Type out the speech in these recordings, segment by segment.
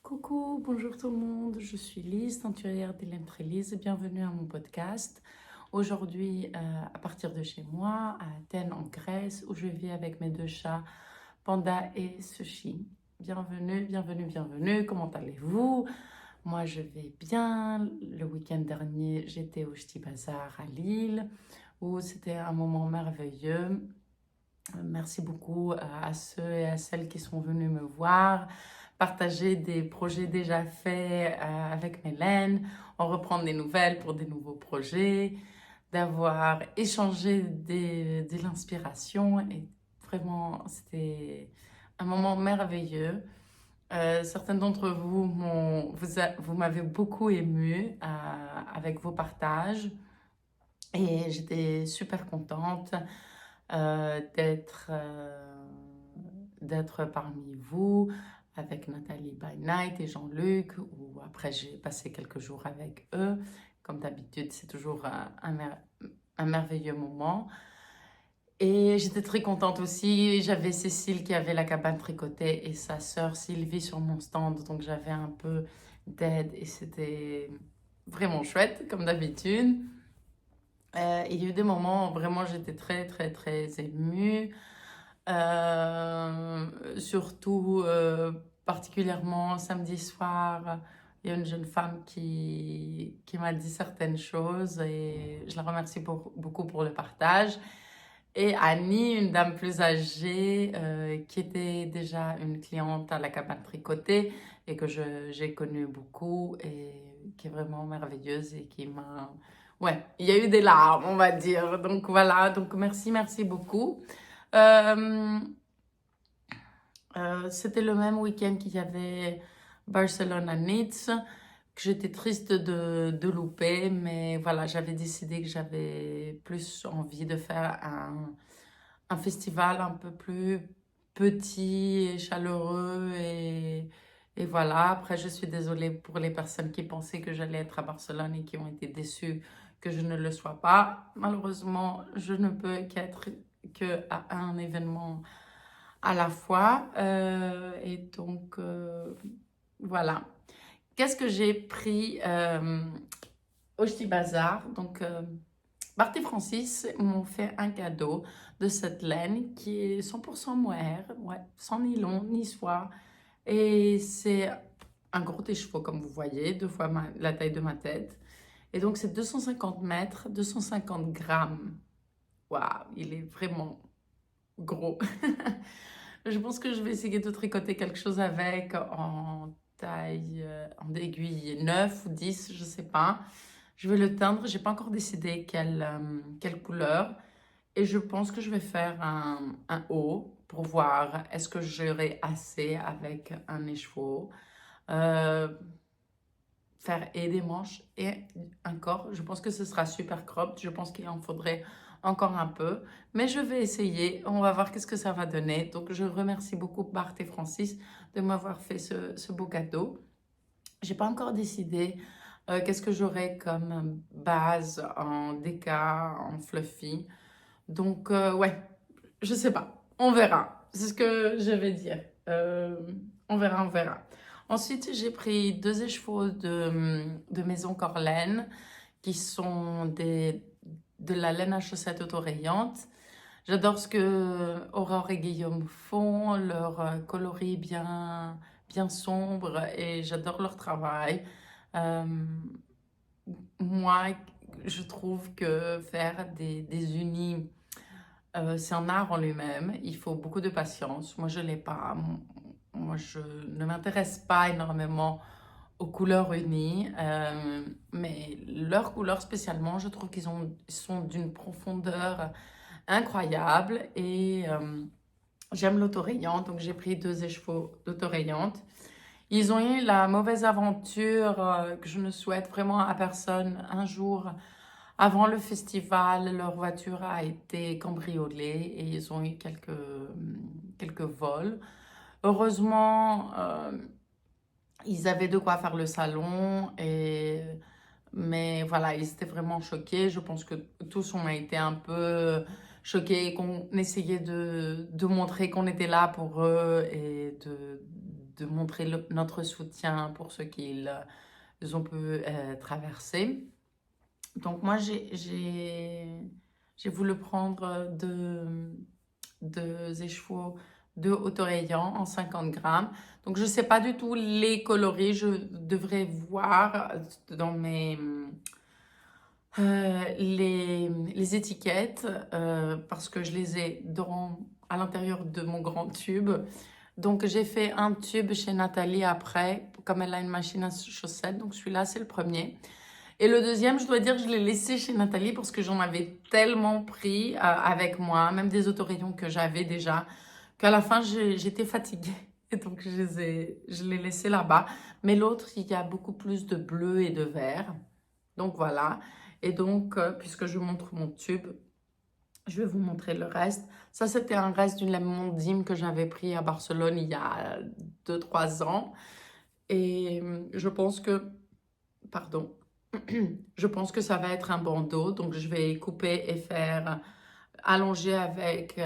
Coucou, bonjour tout le monde, je suis Lise, teinturière d'Hélène Trélise et bienvenue à mon podcast. Aujourd'hui, à partir de chez moi, à Athènes en Grèce, où je vis avec mes deux chats, Panda et Sushi. Bienvenue, bienvenue, bienvenue, comment allez-vous? Moi, je vais bien. Le week-end dernier, j'étais au Ch'ti Bazar à Lille, où c'était un moment merveilleux. Merci beaucoup à ceux et à celles qui sont venus me voir, partager des projets déjà faits avec Mélène, en reprendre des nouvelles pour des nouveaux projets, d'avoir échangé de l'inspiration. Et vraiment, c'était un moment merveilleux. Certains d'entre vous, vous m'avez beaucoup ému avec vos partages et j'étais super contente d'être parmi vous avec Nathalie by Night et Jean-Luc, où après j'ai passé quelques jours avec eux. Comme d'habitude, c'est toujours un merveilleux moment. Et j'étais très contente aussi. J'avais Cécile qui avait la cabane tricotée et sa sœur Sylvie sur mon stand. Donc j'avais un peu d'aide et c'était vraiment chouette, comme d'habitude. Il y a eu des moments où vraiment j'étais très, très, très émue. Surtout, particulièrement samedi soir, il y a une jeune femme qui m'a dit certaines choses et je la remercie beaucoup pour le partage. Et Annie, une dame plus âgée, qui était déjà une cliente à la cabane tricotée et que j'ai connue beaucoup et qui est vraiment merveilleuse et qui m'a... Ouais, il y a eu des larmes, on va dire. Donc voilà, donc merci, merci beaucoup. Euh, C'était le même week-end qu'il y avait Barcelone à Nice, que j'étais triste de louper, mais voilà, j'avais décidé que j'avais plus envie de faire un festival un peu plus petit et chaleureux et voilà. Après, je suis désolée pour les personnes qui pensaient que j'allais être à Barcelone et qui ont été déçues que je ne le sois pas. Malheureusement, je ne peux qu'être à un événement à la fois. Et donc, voilà. Qu'est-ce que j'ai pris au Ch'ti Bazar? Donc, Bart et Francis m'ont fait un cadeau de cette laine qui est 100% mohair, ouais, sans nylon ni soie. Et c'est un gros écheveau, comme vous voyez, deux fois la taille de ma tête. Et donc, c'est 250 mètres, 250 grammes. Waouh, il est vraiment gros. Je pense que je vais essayer de tricoter quelque chose avec en taille, en aiguille 9 ou 10, je sais pas. Je vais le teindre, j'ai pas encore décidé quelle couleur. Et je pense que je vais faire un haut pour voir est-ce que j'aurai assez avec un écheveau. Euh, Faire et des manches et un corps. Je pense que ce sera super cropped. Je pense qu'il en faudrait encore un peu. Mais je vais essayer. On va voir qu'est-ce que ça va donner. Donc, je remercie beaucoup Bart et Francis de m'avoir fait ce beau cadeau. J'ai pas encore décidé qu'est-ce que j'aurai comme base en déca, en fluffy. Donc, ouais, je sais pas. On verra. C'est ce que je vais dire. Euh, on verra, on verra. Ensuite, j'ai pris deux écheveaux de Maison Corlaine qui sont de la laine à chaussettes autorayante. J'adore ce que Aurore et Guillaume font, leur coloris bien sombre et j'adore leur travail. Euh, Moi, je trouve que faire des unis, c'est un art en lui-même. Il faut beaucoup de patience. Moi, je l'ai pas. Moi, je ne m'intéresse pas énormément aux couleurs unies, mais leurs couleurs spécialement, je trouve ils sont d'une profondeur incroyable et j'aime l'autorayante, donc j'ai pris deux écheveaux d'autorayante. Ils ont eu la mauvaise aventure que je ne souhaite vraiment à personne. Un jour, avant le festival, leur voiture a été cambriolée et ils ont eu quelques vols. Heureusement, ils avaient de quoi faire le salon, mais voilà, ils étaient vraiment choqués. Je pense que tous ont été un peu choqués, qu'on essayait de montrer qu'on était là pour eux et de montrer notre soutien pour ce qu'ils ont pu traverser. Donc moi, j'ai voulu prendre deux échevaux de Autorayon en 50 grammes. Donc je ne sais pas du tout les coloris, je devrais voir dans les étiquettes parce que je les ai à l'intérieur de mon grand tube. Donc j'ai fait un tube chez Nathalie après, comme elle a une machine à chaussettes. Donc celui-là, c'est le premier. Et le deuxième, je dois dire, je l'ai laissé chez Nathalie parce que j'en avais tellement pris avec moi, même des autorayons que j'avais déjà, qu'à la fin, j'étais fatiguée. Et donc, je l'ai laissé là-bas. Mais l'autre, il y a beaucoup plus de bleu et de vert. Donc, voilà. Et donc, puisque je montre mon tube, je vais vous montrer le reste. Ça, c'était un reste d'une lame Mondim que j'avais pris à Barcelone il y a 2-3 ans. Et je pense que... Pardon. Je pense que ça va être un bandeau, donc je vais couper et faire allonger avec,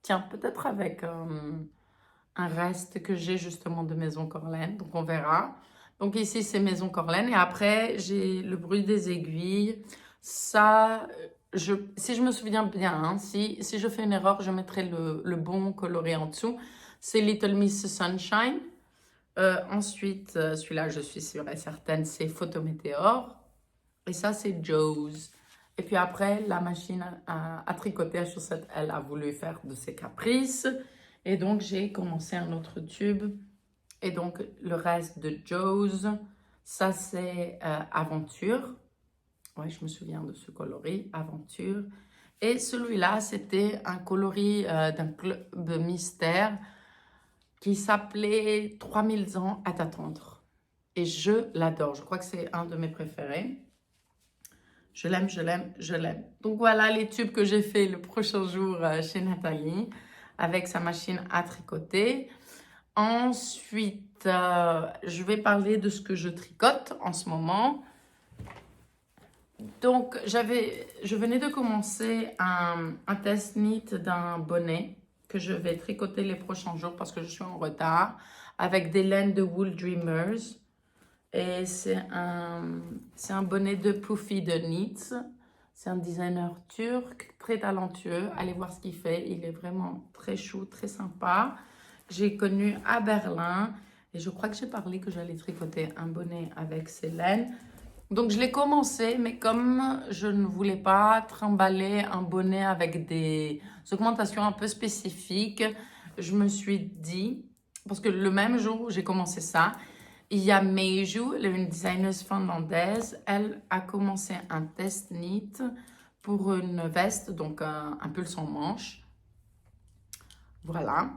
tiens, peut-être avec un reste que j'ai justement de Maison Corlaine, donc on verra. Donc ici, c'est Maison Corlaine et après, j'ai le bruit des aiguilles. Ça, si je me souviens bien, hein, si je fais une erreur, je mettrai le bon coloré en dessous. C'est Little Miss Sunshine. Ensuite, celui-là, je suis sûre et certaine, c'est Photométéore. Et ça, c'est Joe's. Et puis après, la machine à tricoter à chaussettes, elle a voulu faire de ses caprices. Et donc, j'ai commencé un autre tube. Et donc, le reste de Joe's, ça, c'est Aventure. Ouais, je me souviens de ce coloris, Aventure. Et celui-là, c'était un coloris d'un club mystère qui s'appelait 3000 ans à t'attendre. Et je l'adore. Je crois que c'est un de mes préférés. Je l'aime, je l'aime, je l'aime. Donc voilà les tubes que j'ai fait le prochain jour chez Nathalie avec sa machine à tricoter. Ensuite, je vais parler de ce que je tricote en ce moment. Donc, je venais de commencer un test knit d'un bonnet que je vais tricoter les prochains jours parce que je suis en retard avec des laines de Wool Dreamers. Et c'est un bonnet de Poofy de Knits. C'est un designer turc, très talentueux. Allez voir ce qu'il fait. Il est vraiment très chou, très sympa. J'ai connu à Berlin. Et je crois que j'ai parlé que j'allais tricoter un bonnet avec ces laines. Donc, je l'ai commencé, mais comme je ne voulais pas trimballer un bonnet avec des augmentations un peu spécifiques, je me suis dit, parce que le même jour où j'ai commencé ça, il y a Meiju, une designeuse finlandaise, elle a commencé un test knit pour une veste, donc un pull sans manche. Voilà.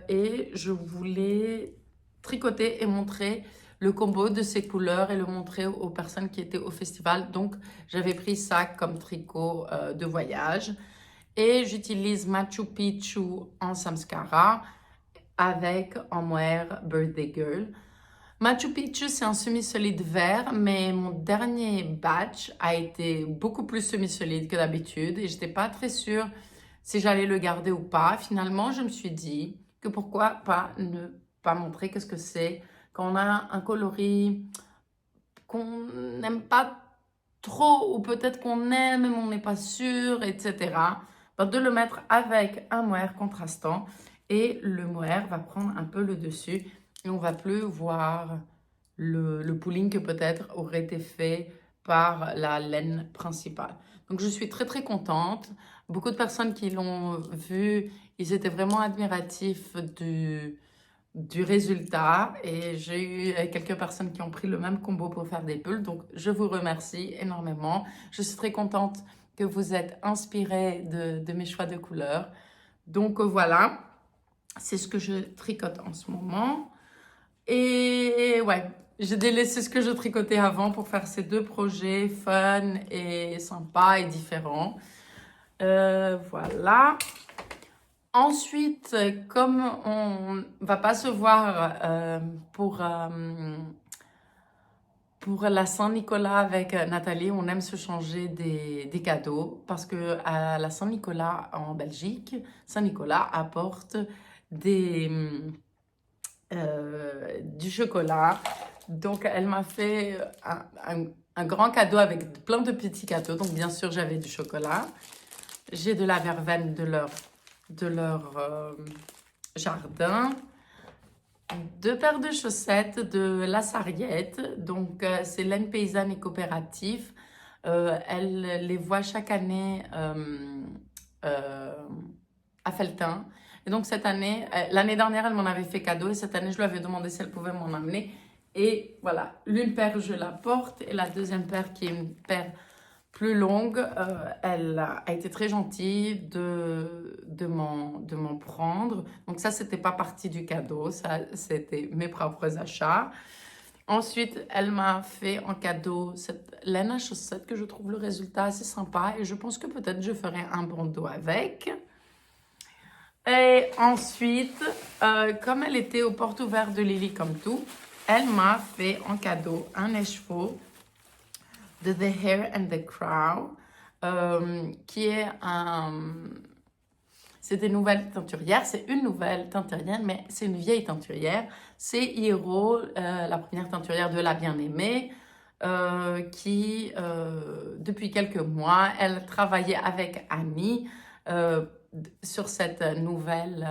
Et je voulais tricoter et montrer le combo de ces couleurs et le montrer aux personnes qui étaient au festival. Donc, j'avais pris ça comme tricot de voyage. Et j'utilise Machu Picchu en Samskara avec en mohair Birthday Girl. Machu Picchu, c'est un semi-solide vert, mais mon dernier batch a été beaucoup plus semi-solide que d'habitude et j'étais pas très sûre si j'allais le garder ou pas. Finalement, je me suis dit que pourquoi pas ne pas montrer qu'est-ce que c'est quand on a un coloris qu'on n'aime pas trop ou peut-être qu'on aime mais on n'est pas sûr, etc. Ben, de le mettre avec un mohair contrastant et le mohair va prendre un peu le dessus et on va plus voir le pooling que peut-être aurait été fait par la laine principale. Donc je suis très très contente. Beaucoup de personnes qui l'ont vu, ils étaient vraiment admiratifs du résultat et j'ai eu quelques personnes qui ont pris le même combo pour faire des pulls. Donc je vous remercie énormément. Je suis très contente que vous êtes inspirés de mes choix de couleurs. Donc voilà, c'est ce que je tricote en ce moment. Et ouais, j'ai délaissé ce que je tricotais avant pour faire ces deux projets fun et sympas et différents. Voilà. Ensuite, comme on va pas se voir Pour la Saint-Nicolas avec Nathalie, on aime se changer des cadeaux parce que à la Saint-Nicolas en Belgique, Saint-Nicolas apporte des, du chocolat. Donc, elle m'a fait un grand cadeau avec plein de petits cadeaux. Donc, bien sûr, j'avais du chocolat. J'ai de la verveine de leur jardin. 2 paires de chaussettes de la Sarriette. Donc, c'est laine paysanne et coopérative. Elle les voit chaque année euh, à Felletin. Et donc, cette année, l'année dernière, elle m'en avait fait cadeau. Et cette année, je lui avais demandé si elle pouvait m'en amener. Et voilà, l'une paire, je la porte. Et la deuxième paire, qui est une paire plus longue, elle a été très gentille de m'en prendre. Donc ça, c'était pas partie du cadeau, ça, c'était mes propres achats. Ensuite, elle m'a fait en cadeau cette laine à chaussettes que je trouve le résultat assez sympa et je pense que peut-être je ferai un bandeau avec. Et ensuite, comme elle était aux portes ouvertes de Lily comme tout, elle m'a fait en cadeau un écheveau de The Hare and the Crow, qui est c'est des nouvelles teinturières, c'est une nouvelle teinturière, mais c'est une vieille teinturière. C'est Hiro, la première teinturière de la bien-aimée, qui, depuis quelques mois, elle travaillait avec Annie sur cette nouvelle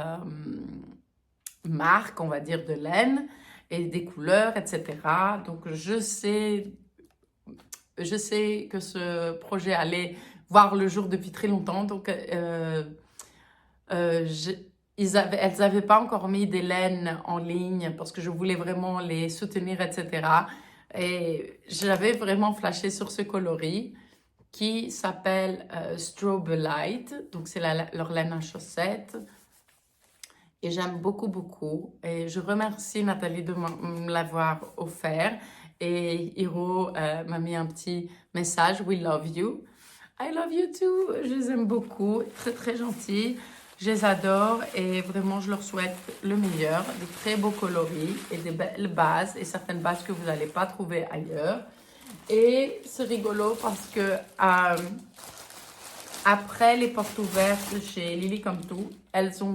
marque, on va dire, de laine et des couleurs, etc. Donc, je sais que ce projet allait voir le jour depuis très longtemps. Donc, elles n'avaient pas encore mis des laines en ligne parce que je voulais vraiment les soutenir, etc. Et j'avais vraiment flashé sur ce coloris qui s'appelle Light. Donc, c'est leur laine à chaussettes. Et j'aime beaucoup, beaucoup. Et je remercie Nathalie de me l'avoir offert. Et Hiro m'a mis un petit message, We love you. I love you too. Je les aime beaucoup. Très, très gentils. Je les adore et vraiment, je leur souhaite le meilleur. De très beaux coloris et des belles bases et certaines bases que vous n'allez pas trouver ailleurs. Et c'est rigolo parce que après les portes ouvertes chez Lily Comme Tout, elles ont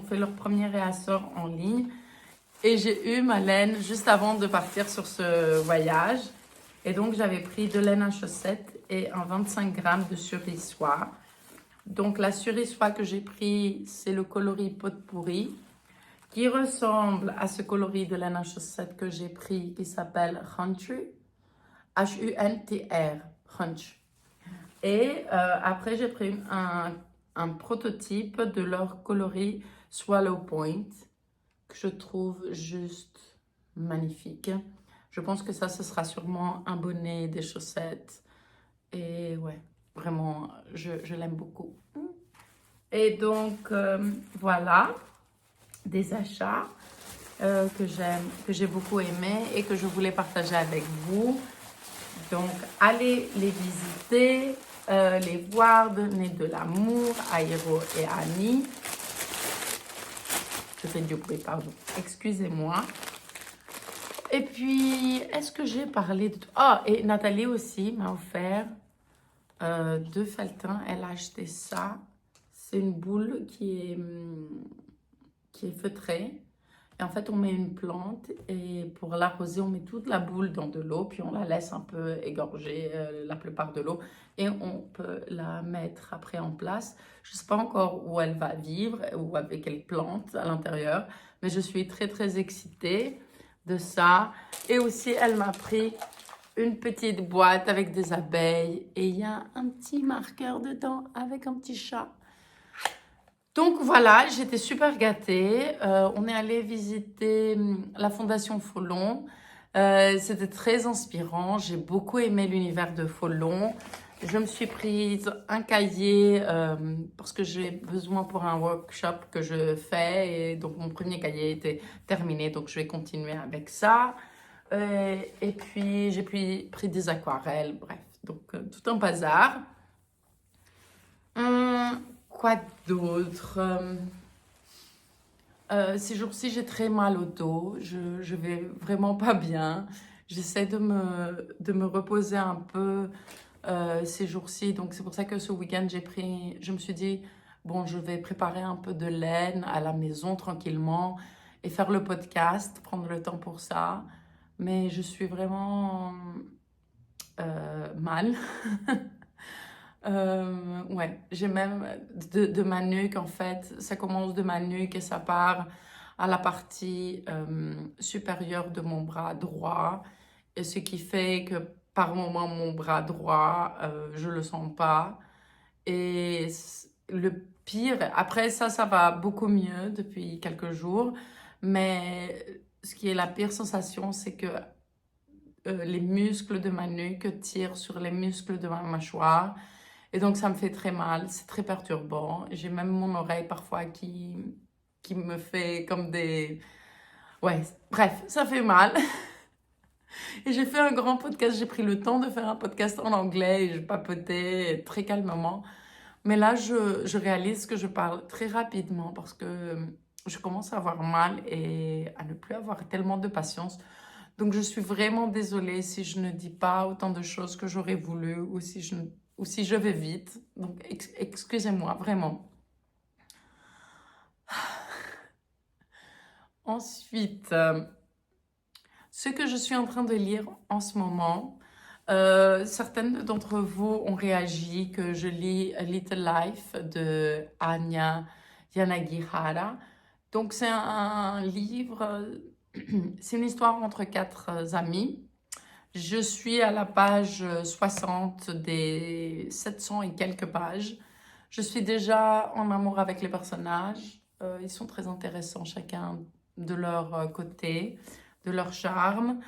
fait leur premier réassort en ligne. Et j'ai eu ma laine juste avant de partir sur ce voyage. Et donc, j'avais pris de laine à chaussettes et un 25 grammes de sur-soie. Donc, la sur-soie que j'ai pris, c'est le coloris Pot-pourri, qui ressemble à ce coloris de laine à chaussettes que j'ai pris, qui s'appelle Huntr, H-U-N-T-R, Hunch. Et après, j'ai pris un prototype de leur coloris Swallow Point, que je trouve juste magnifique. Je pense que ça, ce sera sûrement un bonnet, des chaussettes. Et ouais, vraiment, je l'aime beaucoup. Et donc, voilà, des achats que j'ai beaucoup aimés et que je voulais partager avec vous. Donc, allez les visiter, les voir, donner de l'amour à Hiro et Annie. Je fais du bruit, pardon. Excusez-moi. Et puis, est-ce que j'ai parlé de... Ah, et Nathalie aussi m'a offert de Felletin. Elle a acheté ça. C'est une boule qui est feutrée. Et en fait, on met une plante et pour l'arroser, on met toute la boule dans de l'eau, puis on la laisse un peu égorger la plupart de l'eau et on peut la mettre après en place. Je ne sais pas encore où elle va vivre ou avec quelle plante à l'intérieur, mais je suis très, très excitée de ça. Et aussi, elle m'a pris une petite boîte avec des abeilles et il y a un petit marqueur dedans avec un petit chat. Donc voilà, j'étais super gâtée. On est allé visiter la Fondation Folon. C'était très inspirant. J'ai beaucoup aimé l'univers de Folon. Je me suis prise un cahier parce que j'ai besoin pour un workshop que je fais. Et donc mon premier cahier était terminé, donc je vais continuer avec ça. Et puis j'ai pris des aquarelles, bref. Donc tout un bazar. Quoi d'autre? Ces jours-ci, j'ai très mal au dos. Je vais vraiment pas bien. J'essaie de me reposer un peu ces jours-ci. Donc, c'est pour ça que ce week-end, je me suis dit, bon, je vais préparer un peu de laine à la maison tranquillement et faire le podcast, prendre le temps pour ça. Mais je suis vraiment mal. Ouais, j'ai même de ma nuque, en fait, ça commence de ma nuque et ça part à la partie supérieure de mon bras droit. Et ce qui fait que par moment, mon bras droit, je le sens pas. Et le pire, après ça, ça va beaucoup mieux depuis quelques jours. Mais ce qui est la pire sensation, c'est que les muscles de ma nuque tirent sur les muscles de ma mâchoire. Et donc, ça me fait très mal, c'est très perturbant. J'ai même mon oreille parfois qui me fait comme des... Ouais, bref, ça fait mal. Et j'ai fait un grand podcast, j'ai pris le temps de faire un podcast en anglais et je papotais très calmement. Mais là, je réalise que je parle très rapidement parce que je commence à avoir mal et à ne plus avoir tellement de patience. Donc, je suis vraiment désolée si je ne dis pas autant de choses que j'aurais voulu ou si je vais vite. Donc, excusez-moi, vraiment. Ensuite, ce que je suis en train de lire en ce moment, certaines d'entre vous ont réagi que je lis A Little Life de Anya Yanagihara. Donc, c'est un livre, c'est une histoire entre quatre amis. Je suis à la page 60 des 700 et quelques pages. Je suis déjà en amour avec les personnages. Ils sont très intéressants, chacun de leur côté, de leur charme.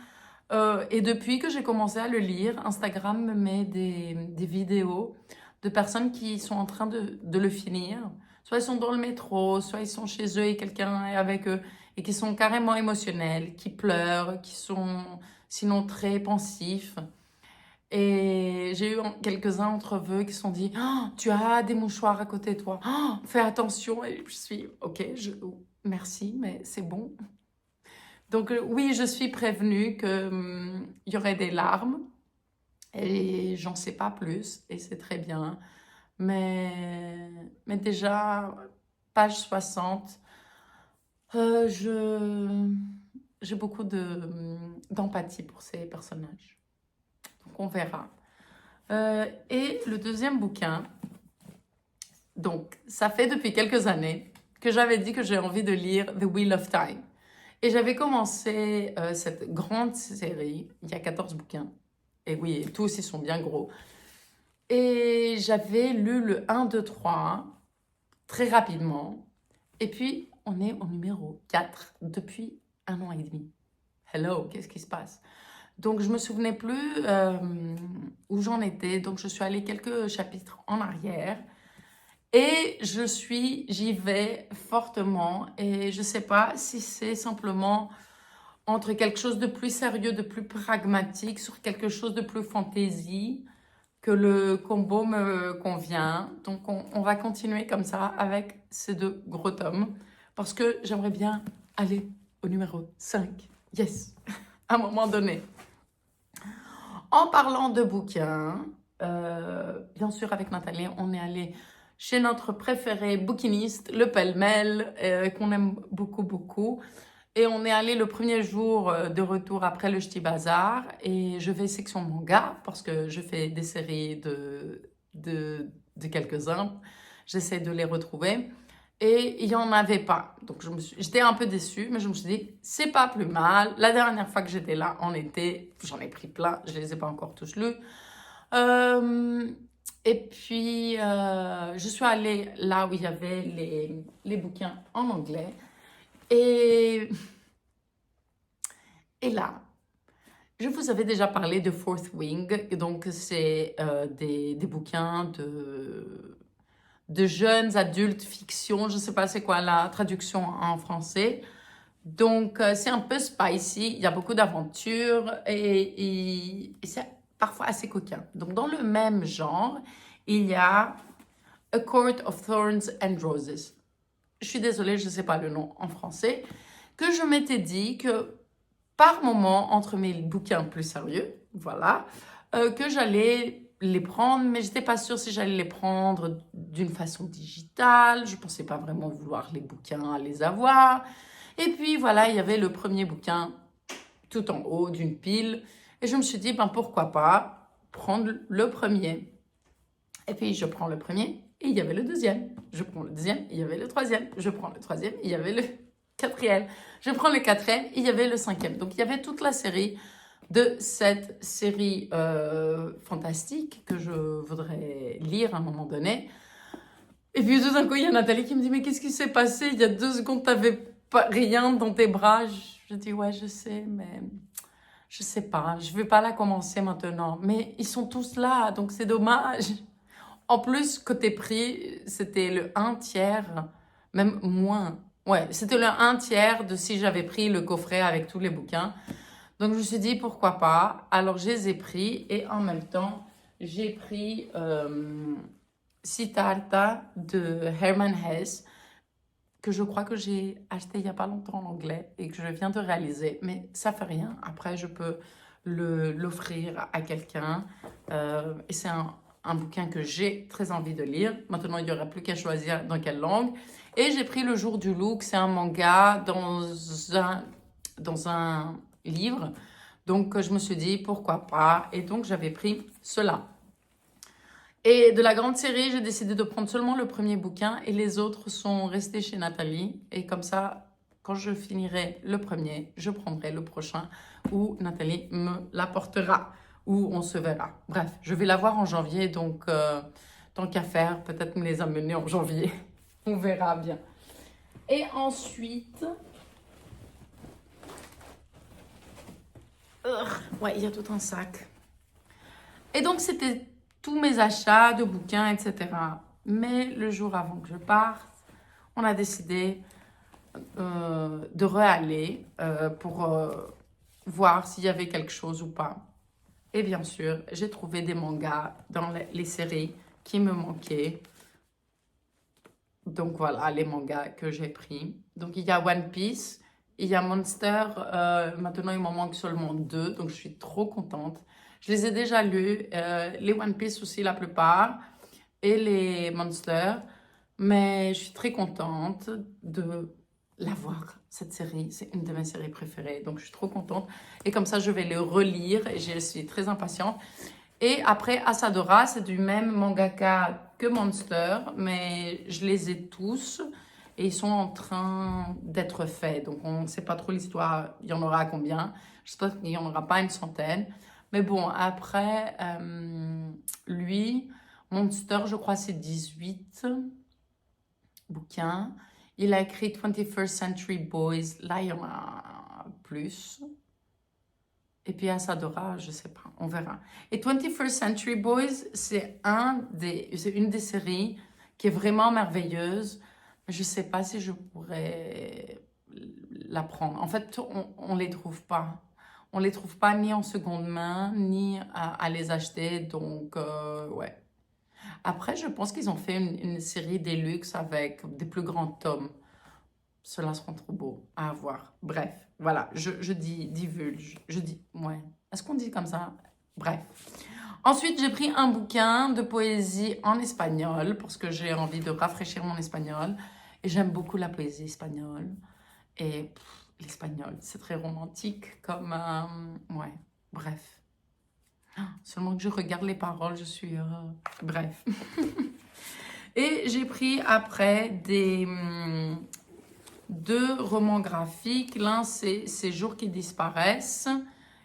Et depuis que j'ai commencé à le lire, Instagram me met des vidéos de personnes qui sont en train de le finir. Soit ils sont dans le métro, soit ils sont chez eux et quelqu'un est avec eux et qui sont carrément émotionnels, qui pleurent, qui sont sinon très pensifs. Et j'ai eu quelques-uns entre eux qui se sont dit «Oh, tu as des mouchoirs à côté de toi, oh, fais attention». Et je suis ok, merci, mais c'est bon. Donc oui, je suis prévenue qu'il y aurait des larmes et j'en sais pas plus et c'est très bien. Mais déjà, page 60, j'ai beaucoup d'empathie pour ces personnages. Donc on verra. Et le deuxième bouquin, donc ça fait depuis quelques années que j'avais dit que j'ai envie de lire The Wheel of Time. Et j'avais commencé cette grande série, il y a 14 bouquins. Et oui, tous ils sont bien gros. Et j'avais lu le 1, 2, 3 très rapidement. Et puis, on est au numéro 4 depuis 1 an et demi. Hello, qu'est-ce qui se passe? Donc, je me souvenais plus où j'en étais. Donc, je suis allée quelques chapitres en arrière. Et j'y vais fortement. Et je ne sais pas si c'est simplement entre quelque chose de plus sérieux, de plus pragmatique, sur quelque chose de plus fantaisie, que le combo me convient. Donc, on va continuer comme ça avec ces deux gros tomes. Parce que j'aimerais bien aller au numéro 5. Yes, à un moment donné. En parlant de bouquins, bien sûr avec Nathalie, on est allé chez notre préféré bouquiniste, le Pêle-Mêle, qu'on aime beaucoup, beaucoup. Et on est allé le premier jour de retour après le Ch'ti Bazar. Et je vais section manga, parce que je fais des séries de quelques-uns. J'essaie de les retrouver. Et il n'y en avait pas. Donc j'étais un peu déçue, mais je me suis dit, c'est pas plus mal. La dernière fois que j'étais là, en été, j'en ai pris plein. Je ne les ai pas encore tous lus. Et puis, je suis allée là où il y avait les bouquins en anglais. Et là, je vous avais déjà parlé de Fourth Wing. Donc, c'est des bouquins de jeunes adultes fiction. Je ne sais pas c'est quoi la traduction en français. Donc, c'est un peu spicy. Il y a beaucoup d'aventures et c'est parfois assez coquin. Donc, dans le même genre, il y a A Court of Thorns and Roses. Je suis désolée, je ne sais pas le nom en français. Que je m'étais dit que par moment, entre mes bouquins plus sérieux, voilà, que j'allais les prendre, mais j'étais pas sûre si j'allais les prendre d'une façon digitale. Je pensais pas vraiment vouloir les bouquins, les avoir. Et puis voilà, il y avait le premier bouquin tout en haut d'une pile. Et je me suis dit, ben pourquoi pas prendre le premier. Et puis je prends le premier et il y avait le deuxième. Je prends le deuxième, il y avait le troisième. Je prends le troisième, il y avait le quatrième. Je prends le quatrième, il y avait le cinquième. Donc il y avait toute la série de cette série fantastique que je voudrais lire à un moment donné. Et puis tout d'un coup, il y a Nathalie qui me dit, mais qu'est-ce qui s'est passé? Il y a 2 secondes, t'avais pas rien dans tes bras. Je dis, ouais, je sais, mais je sais pas. Je vais pas la commencer maintenant. Mais ils sont tous là, donc c'est dommage. En plus, côté prix, c'était le 1/3, même moins. Ouais, c'était le 1/3 de si j'avais pris le coffret avec tous les bouquins. Donc, je me suis dit, pourquoi pas. Alors, je les ai pris et en même temps, j'ai pris Siddhartha de Hermann Hesse, que je crois que j'ai acheté il n'y a pas longtemps en anglais et que je viens de réaliser. Mais ça fait rien. Après, je peux l'offrir à quelqu'un. Et c'est un bouquin que j'ai très envie de lire. Maintenant, il n'y aura plus qu'à choisir dans quelle langue. Et j'ai pris Le Jour du Loup, c'est un manga dans un livre. Donc, je me suis dit, pourquoi pas. Et donc, j'avais pris cela. Et de la grande série, j'ai décidé de prendre seulement le premier bouquin et les autres sont restés chez Nathalie. Et comme ça, quand je finirai le premier, je prendrai le prochain où Nathalie me l'apportera, où on se verra. Bref, je vais la voir en janvier, donc tant qu'à faire, peut-être me les amener en janvier. On verra bien. Et ensuite... ouais, il y a tout un sac. Et donc, c'était tous mes achats de bouquins, etc. Mais le jour avant que je parte, on a décidé de re-aller pour voir s'il y avait quelque chose ou pas. Et bien sûr, j'ai trouvé des mangas dans les séries qui me manquaient. Donc voilà, les mangas que j'ai pris. Donc il y a One Piece, il y a Monster. Maintenant, il m'en manque seulement 2, donc je suis trop contente. Je les ai déjà lus, les One Piece aussi la plupart, et les Monsters. Mais je suis très contente de l'avoir, cette série. C'est une de mes séries préférées, donc je suis trop contente. Et comme ça, je vais le relire et je suis très impatiente. Et après, Asadora, c'est du même mangaka que Monster, mais je les ai tous et ils sont en train d'être faits. Donc, on ne sait pas trop l'histoire, il y en aura combien. J'espère qu'il n'y en aura pas une centaine. Mais bon, après, lui, Monster, je crois, c'est 18 bouquins. Il a écrit 21st Century Boys. Là, il y en a plus. Et puis Asadora, je sais pas, on verra. Et 21st Century Boys, c'est une des séries qui est vraiment merveilleuse. Je sais pas si je pourrais la prendre. En fait, on les trouve pas. On les trouve pas ni en seconde main, ni à les acheter. Donc, ouais. Après, je pense qu'ils ont fait une série Deluxe avec des plus grands tomes. Ceux-là seront trop beaux à avoir. Bref, voilà, je dis divulge, je dis, ouais. Est-ce qu'on dit comme ça? Bref. Ensuite, j'ai pris un bouquin de poésie en espagnol parce que j'ai envie de rafraîchir mon espagnol. Et j'aime beaucoup la poésie espagnole. Et l'espagnol, c'est très romantique comme... ouais, bref. Seulement que je regarde les paroles, je suis... bref. Et j'ai pris après deux romans graphiques. L'un, c'est Ces jours qui disparaissent.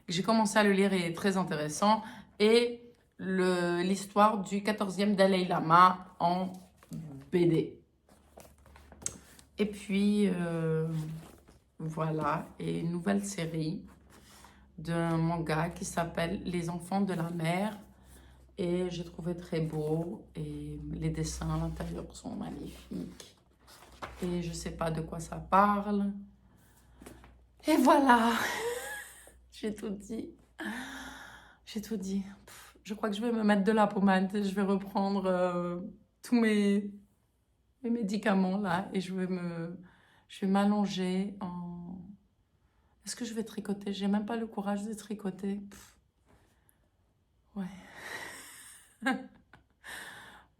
J'ai commencé à le lire et il est très intéressant. Et l'histoire du 14e Dalai Lama en BD. Et puis, voilà, et une nouvelle série d'un manga qui s'appelle Les enfants de la mer. Et j'ai trouvé très beau et les dessins à l'intérieur sont magnifiques. Et je sais pas de quoi ça parle. Et voilà, j'ai tout dit. J'ai tout dit. Je crois que je vais me mettre de la pommade. Je vais reprendre tous mes médicaments là et je vais m'allonger Est-ce que je vais tricoter? J'ai même pas le courage de tricoter. Pff, ouais.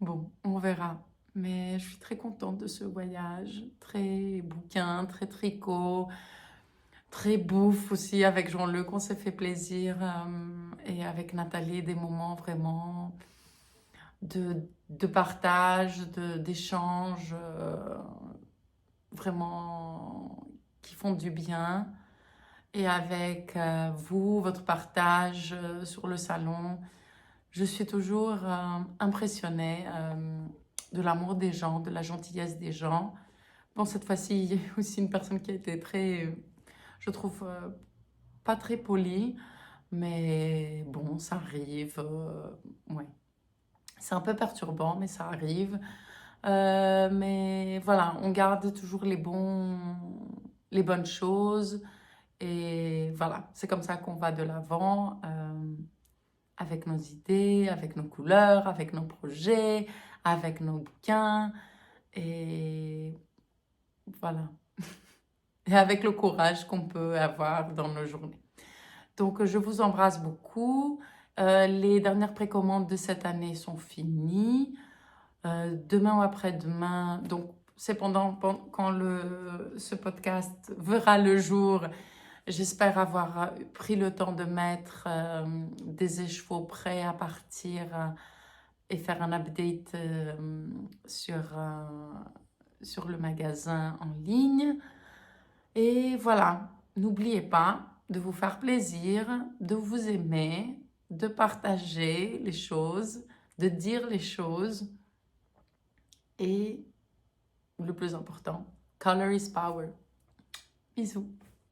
Bon, on verra. Mais je suis très contente de ce voyage. Très bouquin, très tricot, très bouffe aussi avec Jean-Luc. On s'est fait plaisir. Et avec Nathalie, des moments vraiment de partage, d'échange, vraiment qui font du bien. Et avec vous, votre partage sur le salon, je suis toujours impressionnée de l'amour des gens, de la gentillesse des gens. Bon, cette fois-ci, il y a aussi une personne qui a été très, je trouve, pas très polie, mais bon, ça arrive. Ouais. C'est un peu perturbant, mais ça arrive. Mais voilà, on garde toujours les bonnes choses. Et voilà, c'est comme ça qu'on va de l'avant avec nos idées, avec nos couleurs, avec nos projets, avec nos bouquins. Et voilà. Et avec le courage qu'on peut avoir dans nos journées. Donc, je vous embrasse beaucoup. Les dernières précommandes de cette année sont finies. Demain ou après-demain, donc c'est quand ce podcast verra le jour, j'espère avoir pris le temps de mettre des écheveaux prêts à partir et faire un update sur le magasin en ligne. Et voilà, n'oubliez pas de vous faire plaisir, de vous aimer, de partager les choses, de dire les choses. Et le plus important, color is power. Bisous.